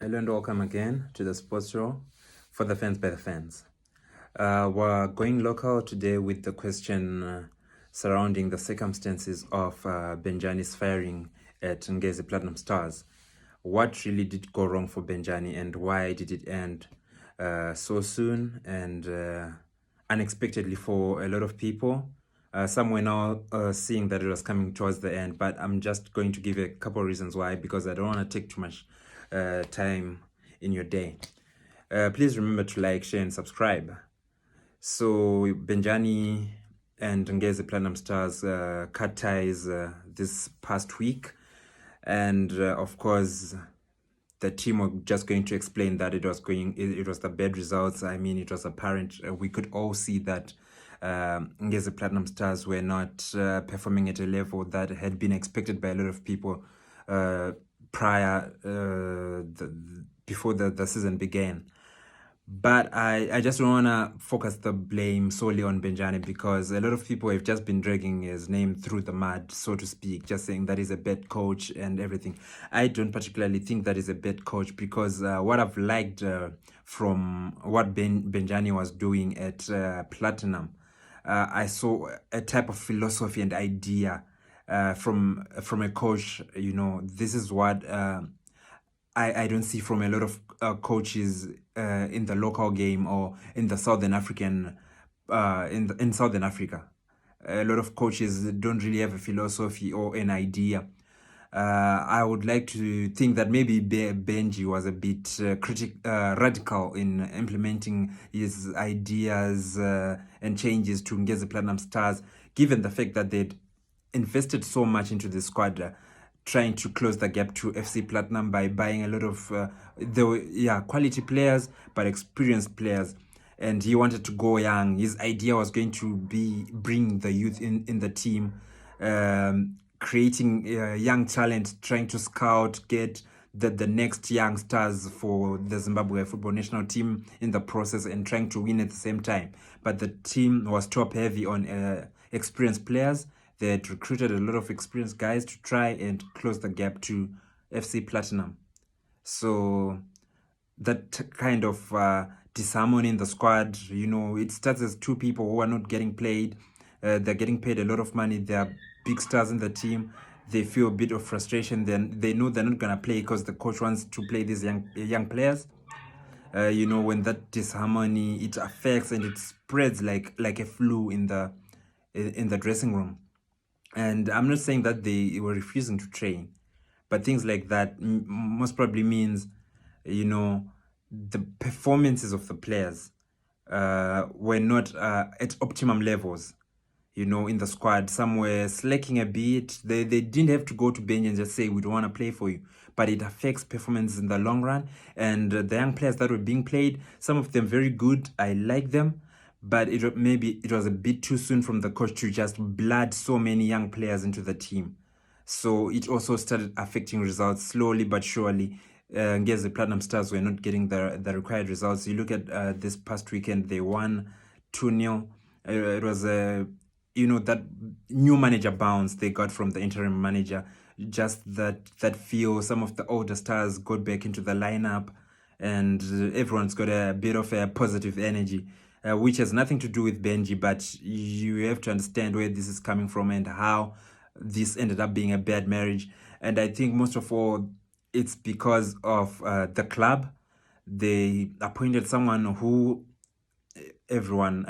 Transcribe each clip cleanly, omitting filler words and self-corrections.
Hello and welcome again to the sports show for the fans by the fans. We're going local today with the question surrounding the circumstances of Benjani's firing at Ngezi Platinum Stars. What really did go wrong for Benjani and why did it end so soon and unexpectedly for a lot of people? Some were now seeing that it was coming towards the end, but I'm just going to give a couple of reasons why, because I don't want to take too much time in your day. Please remember to like, share, and subscribe. So Benjani and Ngezi Platinum Stars cut ties this past week, and of course the team were just going to explain that it was the bad results. I mean, it was apparent. We could all see that Ngezi Platinum Stars were not performing at a level that had been expected by a lot of people prior before the season began. But I just don't want to focus the blame solely on Benjani, because a lot of people have just been dragging his name through the mud, so to speak, just saying that he's a bad coach and everything. I don't particularly think that he's a bad coach, because what I've liked from what Benjani was doing at Platinum, I saw a type of philosophy and idea from a coach. You know, this is what I don't see from a lot of coaches in the local game or in the Southern African in Southern Africa. A lot of coaches don't really have a philosophy or an idea. I would like to think that maybe Benji was a bit radical in implementing his ideas and changes to Ngezi Platinum Stars, given the fact that they'd invested so much into the squad, trying to close the gap to FC Platinum by buying a lot of quality players, but experienced players. And he wanted to go young. His idea was going to be bring the youth in the team, creating young talent, trying to scout, get the next young stars for the Zimbabwe football national team in the process, and trying to win at the same time. But the team was top heavy on experienced players. They had recruited a lot of experienced guys to try and close the gap to FC Platinum. So that kind of disharmony in the squad, you know, it starts as two people who are not getting played. They're getting paid a lot of money. They are big stars in the team. They feel a bit of frustration. Then they know they're not going to play because the coach wants to play these young players. You know, when that disharmony, it affects and it spreads like a flu in the dressing room. And I'm not saying that they were refusing to train, but things like that most probably means, you know, the performances of the players were not at optimum levels, you know, in the squad. Some were slacking a bit. They didn't have to go to bench and just say, we don't want to play for you. But it affects performance in the long run. And the young players that were being played, some of them very good. I like them. But maybe it was a bit too soon from the coach to just blood so many young players into the team. So it also started affecting results slowly but surely. Ngezi Platinum Stars were not getting the required results. You look at this past weekend, they won 2-0. It was you know, that new manager bounce they got from the interim manager. Just that feel. Some of the older stars got back into the lineup, and everyone's got a bit of a positive energy. Which has nothing to do with Benji, but you have to understand where this is coming from and how this ended up being a bad marriage. And I think most of all, it's because of the club. They appointed someone who everyone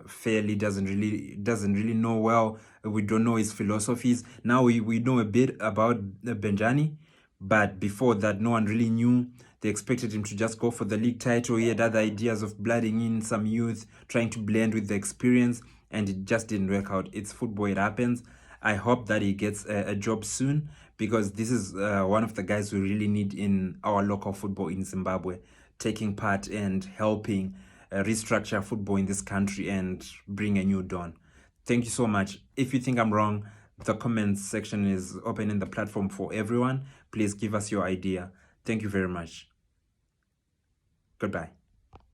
fairly doesn't really know well. We don't know his philosophies. Now we know a bit about Benjani, but before that, no one really knew. They expected him to just go for the league title. He had other ideas of blooding in some youth, trying to blend with the experience, and it just didn't work out. It's football, it happens. I hope that he gets a job soon, because this is one of the guys we really need in our local football in Zimbabwe, taking part and helping restructure football in this country and bring a new dawn. Thank you so much. If you think I'm wrong, the comments section is open in the platform for everyone. Please give us your idea. Thank you very much. Goodbye.